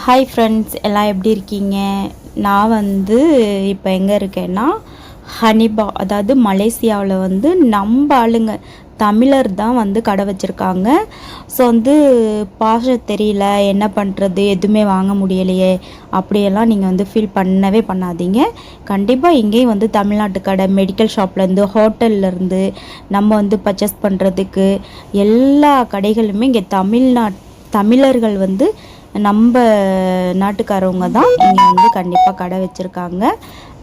Hi friends, எல்லாம் எப்படி இருக்கீங்க? நான் வந்து இப்போ எங்கே இருக்கேன்னா ஹனிபா, அதாவது மலேசியாவில் வந்து நம்ம ஆளுங்க தமிழர் தான் வந்து கடை வச்சுருக்காங்க. ஸோ வந்து பாஷை தெரியல, என்ன பண்ணுறது, எதுவுமே வாங்க முடியலையே அப்படியெல்லாம் நீங்கள் வந்து ஃபீல் பண்ணவே பண்ணாதீங்க. கண்டிப்பாக இங்கேயும் வந்து தமிழ்நாட்டு கடை, மெடிக்கல் ஷாப்லேருந்து, ஹோட்டல்லேருந்து நம்ம வந்து பர்ச்சேஸ் பண்ணுறதுக்கு எல்லா கடைகளுமே இங்கே தமிழர்கள் வந்து நம்ம நாட்டுக்காரவங்க தான் இங்கே வந்து கண்டிப்பாக கடை வச்சுருக்காங்க.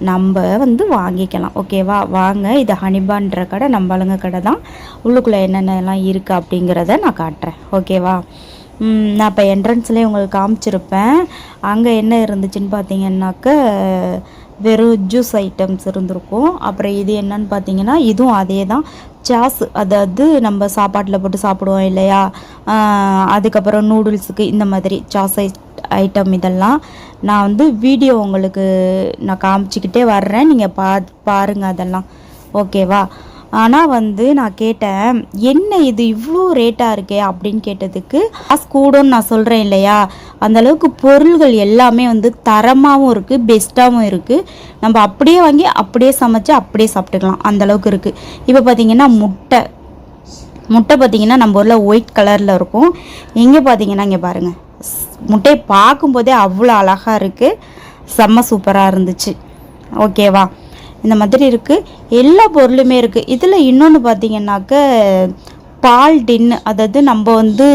நம்ம வந்து வாங்கிக்கலாம். ஓகேவா? வாங்க, இது ஹனிபான்ற கடை நம்ம ஆளுங்க கடை தான். உள்ளுக்குள்ளே என்னென்னலாம் இருக்குது அப்படிங்கிறத நான் காட்டுறேன். ஓகேவா? நான் இப்போ என்ட்ரன்ஸ்லேயே உங்களுக்கு காமிச்சிருப்பேன். அங்கே என்ன இருந்துச்சுன்னு பார்த்தீங்கன்னாக்க வெறும் ஜூஸ் ஐட்டம்ஸ் இருந்திருக்கும். அப்புறம் இது என்னன்னு பார்த்தீங்கன்னா இதுவும் அதே தான், சாஸ், அதாவது நம்ம சாப்பாட்டில் போட்டு சாப்பிடுவோம் இல்லையா, அதுக்கப்புறம் நூடுல்ஸுக்கு இந்த மாதிரி சாஸ் ஐட்டம். இதெல்லாம் நான் வந்து வீடியோ உங்களுக்கு நான் காமிச்சிக்கிட்டே வர்றேன், நீங்கள் பாருங்கள் அதெல்லாம். ஓகேவா? ஆனால் வந்து நான் கேட்டேன், என்ன இது இவ்வளோ ரேட்டாக இருக்கே அப்படின்னு கேட்டதுக்கு, காசு கூடன்னு நான் சொல்கிறேன் இல்லையா, அந்தளவுக்கு பொருள்கள் எல்லாமே வந்து தரமாகவும் இருக்குது, பெஸ்ட்டாகவும் இருக்குது. நம்ம அப்படியே வாங்கி அப்படியே சமைச்சு அப்படியே சாப்பிட்டுக்கலாம், அந்தளவுக்கு இருக்குது. இப்போ பார்த்திங்கன்னா முட்டை பார்த்திங்கன்னா நம்ம ஊரில் ஒயிட் கலரில் இருக்கும். இங்கே பார்த்திங்கன்னா இங்கே பாருங்கள், முட்டையை பார்க்கும்போதே அவ்வளோ அழகாக இருக்குது, செம்ம சூப்பராக இருந்துச்சு. ஓகேவா? இந்த மாதிரி இருக்குது, எல்லா பொருளுமே இருக்குது. இதில் இன்னொன்று பார்த்திங்கன்னாக்க பால் டின்னு, அதாவது நம்ம வந்து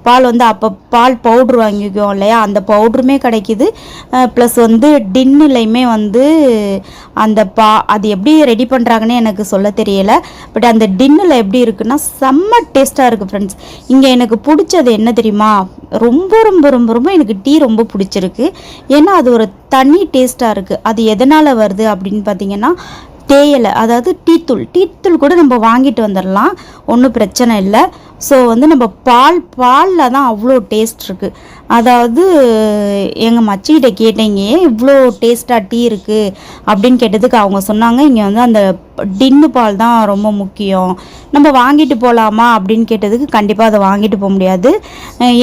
பால் வந்து அப்போ பால் பவுட்ரு வாங்கிக்குவோம் இல்லையா, அந்த பவுட்ருமே கிடைக்கிது. ப்ளஸ் வந்து டின்னுலையுமே வந்து அந்த அது எப்படி ரெடி பண்ணுறாங்கன்னு எனக்கு சொல்ல தெரியலை. பட் அந்த டின்னில் எப்படி இருக்குன்னா செம்ம டேஸ்ட்டாக இருக்குது ஃப்ரெண்ட்ஸ். இங்கே எனக்கு பிடிச்சது என்ன தெரியுமா, ரொம்ப ரொம்ப ரொம்ப ரொம்ப எனக்கு டீ ரொம்ப பிடிச்சிருக்கு. ஏன்னா அது ஒரு தனி டேஸ்ட்டாக இருக்குது. அது எதனால் வருது அப்படின்னு பார்த்தீங்கன்னா, தேயிலை, அதாவது டீத்தூள் கூட நம்ம வாங்கிட்டு வந்துடலாம், ஒன்றும் பிரச்சனை இல்லை. ஸோ வந்து நம்ம பாலில் தான் அவ்வளோ டேஸ்ட் இருக்குது. அதாவது எங்கள் மச்சிக்கிட்ட கேட்டீங்க, இவ்வளோ டேஸ்ட்டாக டீ இருக்குது அப்படின்னு கேட்டதுக்கு அவங்க சொன்னாங்க, இங்கே வந்து அந்த டின்னு பால் தான் ரொம்ப முக்கியம், நம்ம வாங்கிட்டு போகலாமா அப்படின்னு கேட்டதுக்கு கண்டிப்பாக அதை வாங்கிட்டு போக முடியாது.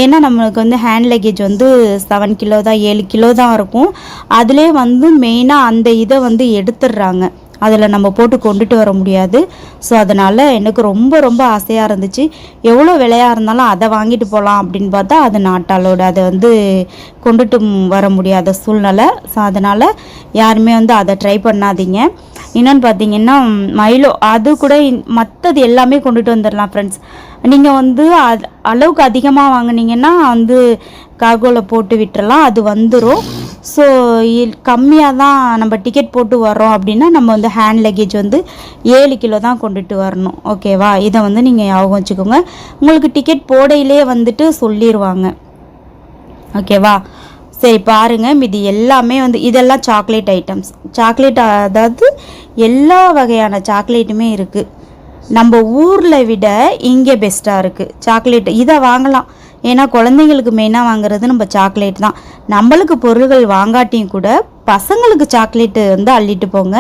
ஏன்னா நம்மளுக்கு வந்து ஹேண்ட் லக்கேஜ் வந்து 7 கிலோ தான், 7 கிலோ தான் இருக்கும். அதிலே வந்து மெயினாக அந்த இதை வந்து எடுத்துடுறாங்க, அதில் நம்ம போட்டு கொண்டுட்டு வர முடியாது. ஸோ அதனால் எனக்கு ரொம்ப ரொம்ப ஆசையாக இருந்துச்சு, எவ்வளோ விலையாக இருந்தாலும் அதை வாங்கிட்டு போகலாம் அப்படின்னு பார்த்தா அது நாட்டாலோடு அதை வந்து கொண்டுட்டு வர முடியாத சூழ்நிலை. ஸோ அதனால் யாருமே வந்து அதை ட்ரை பண்ணாதீங்க. இன்னொன்று பார்த்தீங்கன்னா மைலோ, அது கூட மற்றது எல்லாமே கொண்டுட்டு வந்துடலாம் ஃப்ரெண்ட்ஸ். நீங்கள் வந்து அளவுக்கு அதிகமாக வாங்கினீங்கன்னா வந்து கார்கோவில் போட்டு விட்டுறலாம், அது வந்துடும். ஸோ கம்மியாக தான் நம்ம டிக்கெட் போட்டு வர்றோம் அப்படின்னா நம்ம வந்து ஹேண்ட் லக்கேஜ் வந்து 7 கிலோ தான் கொண்டுட்டு வரணும். ஓகேவா? இதை வந்து நீங்கள் ஞாபகம் வச்சுக்கோங்க. உங்களுக்கு டிக்கெட் போடையிலே வந்துட்டு சொல்லிடுவாங்க. ஓகேவா? சரி பாருங்கள், இது எல்லாமே வந்து இதெல்லாம் சாக்லேட் ஐட்டம்ஸ். சாக்லேட், அதாவது எல்லா வகையான சாக்லேட்டுமே இருக்குது. நம்ம ஊரில் விட இங்கே பெஸ்ட்டாக இருக்குது சாக்லேட். இதை வாங்கலாம், ஏன்னா குழந்தைங்களுக்கு மெயினாக வாங்குறது நம்ம சாக்லேட் தான். நம்மளுக்கு பொருள்கள் வாங்காட்டியும் கூட பசங்களுக்கு சாக்லேட்டு வந்து அள்ளிட்டு போங்க,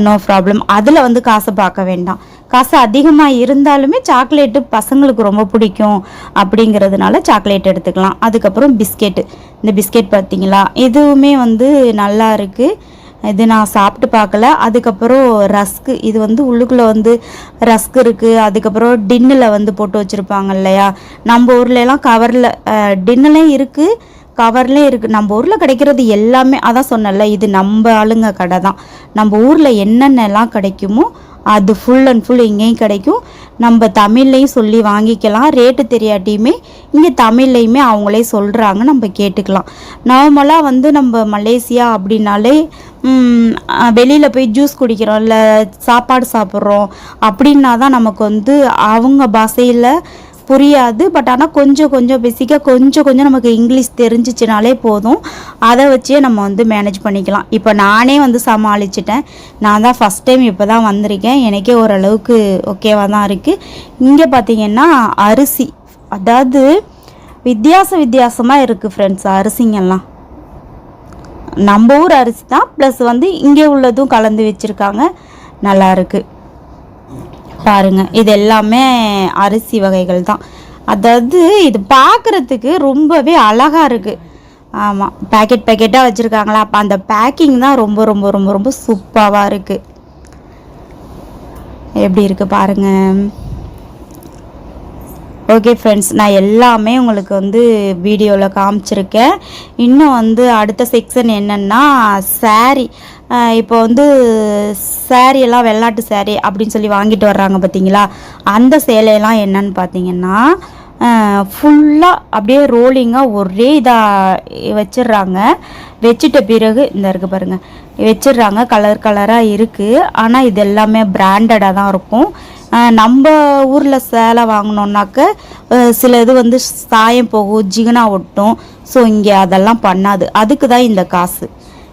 நோ ப்ராப்ளம். அதில் வந்து காசை பார்க்க வேண்டாம். காசு அதிகமாக இருந்தாலுமே சாக்லேட்டு பசங்களுக்கு ரொம்ப பிடிக்கும் அப்படிங்கிறதுனால சாக்லேட் எடுத்துக்கலாம். அதுக்கப்புறம் பிஸ்கெட்டு, இந்த பிஸ்கெட் பார்த்திங்களா, இதுவுமே வந்து நல்லா இருக்குது. இது நான் சாப்பிட்டு பார்க்கல. அதுக்கப்புறம் ரஸ்க்கு, இது வந்து உள்ளுக்குள்ளே வந்து ரஸ்க் இருக்குது. அதுக்கப்புறம் டின்னில் வந்து போட்டு வச்சுருப்பாங்க இல்லையா, நம்ம ஊர்லலாம் கவரில் டின்னுலேயும் இருக்குது, கவர்லேயும் இருக்குது. நம்ம ஊரில் கிடைக்கிறது எல்லாமே, அதான் சொன்னல, இது நம்ம ஆளுங்க கடை தான். நம்ம ஊரில் என்னென்னலாம் கிடைக்குமோ அது ஃபுல் அண்ட் ஃபுல் இங்கேயும் கிடைக்கும். நம்ம தமிழ்லையும் சொல்லி வாங்கிக்கலாம், ரேட்டு தெரியாட்டியுமே இங்கே தமிழ்லையுமே அவங்களே சொல்கிறாங்க, நம்ம கேட்டுக்கலாம். நார்மலாக வந்து நம்ம மலேசியா அப்படின்னாலே வெளியில் போய் ஜூஸ் குடிக்கிறோம் இல்லை சாப்பாடு சாப்பிட்றோம் அப்படின்னா தான் நமக்கு வந்து அவங்க பாஷையில் புரியாது. பட் ஆனால் கொஞ்சம் பேசிக்காக கொஞ்சம் நமக்கு இங்கிலீஷ் தெரிஞ்சிச்சினாலே போதும், அதை வச்சே நம்ம வந்து மேனேஜ் பண்ணிக்கலாம். இப்போ நானே வந்து சமாளிச்சிட்டேன். நான் தான் ஃபஸ்ட் டைம் இப்போ தான் வந்திருக்கேன், எனக்கே ஓரளவுக்கு ஓகேவாக தான் இருக்குது. இங்கே பார்த்திங்கன்னா அரிசி, அதாவது வித்தியாசமாக இருக்குது ஃப்ரெண்ட்ஸ். அரிசிங்கெல்லாம் நம்ம ஊர் அரிசி தான், ப்ளஸ் வந்து இங்கே உள்ளதும் கலந்து வச்சுருக்காங்க, நல்லா இருக்குது பாருங்கள். இது எல்லாமே அரிசி வகைகள் தான். அதாவது இது பார்க்குறதுக்கு ரொம்பவே அழகாக இருக்குது. ஆமாம், பேக்கெட்டாக வச்சுருக்காங்களா. அப்போ அந்த பேக்கிங் தான் ரொம்ப ரொம்ப ரொம்ப ரொம்ப சூப்பராக இருக்குது. எப்படி இருக்குது பாருங்கள். ஓகே ஃப்ரெண்ட்ஸ், நான் எல்லாமே உங்களுக்கு வந்து வீடியோவில் காமிச்சிருக்கேன். இன்னும் வந்து அடுத்த செக்ஷன் என்னென்னா சாரீ. இப்போ வந்து சேரீயெல்லாம் வெள்ளாட்டு சேரீ அப்படின்னு சொல்லி வாங்கிட்டு வர்றாங்க பார்த்தீங்களா. அந்த சேலையெல்லாம் என்னன்னு பார்த்தீங்கன்னா ஃபுல்லாக அப்படியே ரோலிங்காக ஒரே இதாக வச்சிடுறாங்க. வச்சுட்ட பிறகு இந்த இருக்குது பாருங்கள், வச்சிடுறாங்க. கலர் கலராக இருக்குது. ஆனால் இது எல்லாமே பிராண்டடாக தான் இருக்கும். நம்ம ஊரில் சேலை வாங்கினோன்னாக்க சில இது வந்து சாயம் போகும், ஜிகனா ஒட்டும். ஸோ இங்கே அதெல்லாம் பண்ணாது. அதுக்கு தான் இந்த காசு.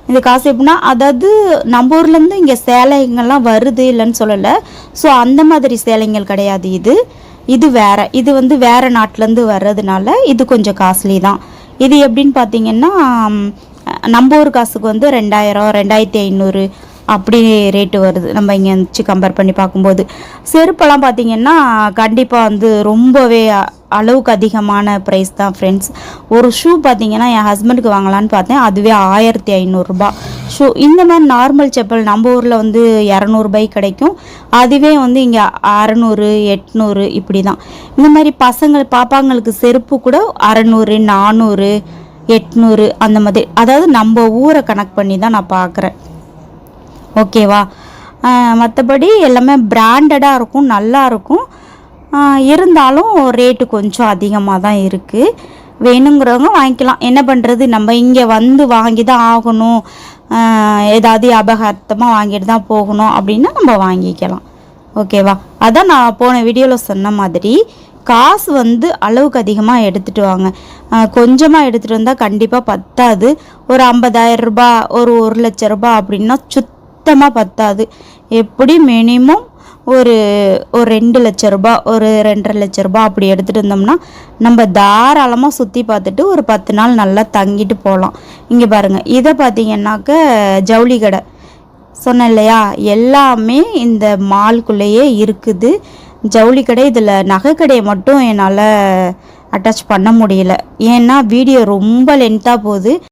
இந்த காசு எப்படின்னா, அதாவது நம்ம ஊர்லேருந்து இங்கே சேலைங்கள்லாம் வருது இல்லைன்னு சொல்லலை. ஸோ அந்த மாதிரி சேலைங்கள் கிடையாது. இது வேறு. இது வந்து வேறு நாட்டிலேருந்து வர்றதுனால இது கொஞ்சம் காஸ்ட்லி தான். இது எப்படின்னு பார்த்தீங்கன்னா, நம்ம ஊர் காசுக்கு வந்து 2000 2500 அப்படி ரேட்டு வருது. நம்ம இங்கே வச்சு கம்பேர் பண்ணி பார்க்கும்போது செருப்பெல்லாம் பார்த்திங்கன்னா கண்டிப்பாக வந்து ரொம்பவே அளவுக்கு அதிகமான ப்ரைஸ் தான் ஃப்ரெண்ட்ஸ். ஒரு ஷூ பார்த்திங்கன்னா என் ஹஸ்பண்டுக்கு வாங்கலான்னு பார்த்தேன், அதுவே 1500 ஷூ. இந்த மாதிரி நார்மல் செப்பல் நம்ம ஊரில் வந்து 200 கிடைக்கும். அதுவே வந்து இங்கே 600 800 இப்படி தான். இந்த மாதிரி பாப்பாங்களுக்கு செருப்பு கூட 600 400 800 அந்த மாதிரி, அதாவது நம்ம ஊரை கணக்கு பண்ணி தான் நான் பார்க்குறேன். ஓகேவா. மற்றபடி எல்லாமே பிராண்டடாக இருக்கும், நல்லா இருக்கும். இருந்தாலும் ரேட்டு கொஞ்சம் அதிகமாக தான் இருக்குது. வேணுங்கிறவங்க வாங்கிக்கலாம். என்ன பண்ணுறது, நம்ம இங்கே வந்து வாங்கி தான் ஆகணும், ஏதாவது அபகாரத்தமாக வாங்கிட்டு தான் போகணும் அப்படின்னா நம்ம வாங்கிக்கலாம். ஓகேவா. அதான் நான் போன வீடியோவில் சொன்ன மாதிரி காசு வந்து அளவுக்கு அதிகமாக எடுத்துகிட்டு வாங்க. கொஞ்சமாக எடுத்துகிட்டு வந்தால் கண்டிப்பாக பத்தாது. ஒரு 50,000 ரூபாய், ஒரு 1,00,000 ரூபாய் அப்படின்னா சுத்தமாக பத்தாது. எப்படி மினிமம் ஒரு 2 லட்ச ரூபாய், ஒரு 2.5 லட்ச ரூபாய் அப்படி எடுத்துகிட்டு இருந்தோம்னா நம்ம தாராளமாக சுற்றி பார்த்துட்டு ஒரு 10 நாள் நல்லா தங்கிட்டு போகலாம். இங்கே பாருங்கள், இதை பார்த்தீங்கன்னாக்க ஜவுளி கடை சொன்னேன் இல்லையா, எல்லாமே இந்த மால்குள்ளேயே இருக்குது ஜவுளி கடை. இதில் நகை கடையை மட்டும் என்னால் அட்டாச் பண்ண முடியல, ஏன்னா வீடியோ ரொம்ப லென்த்தாக போகுது.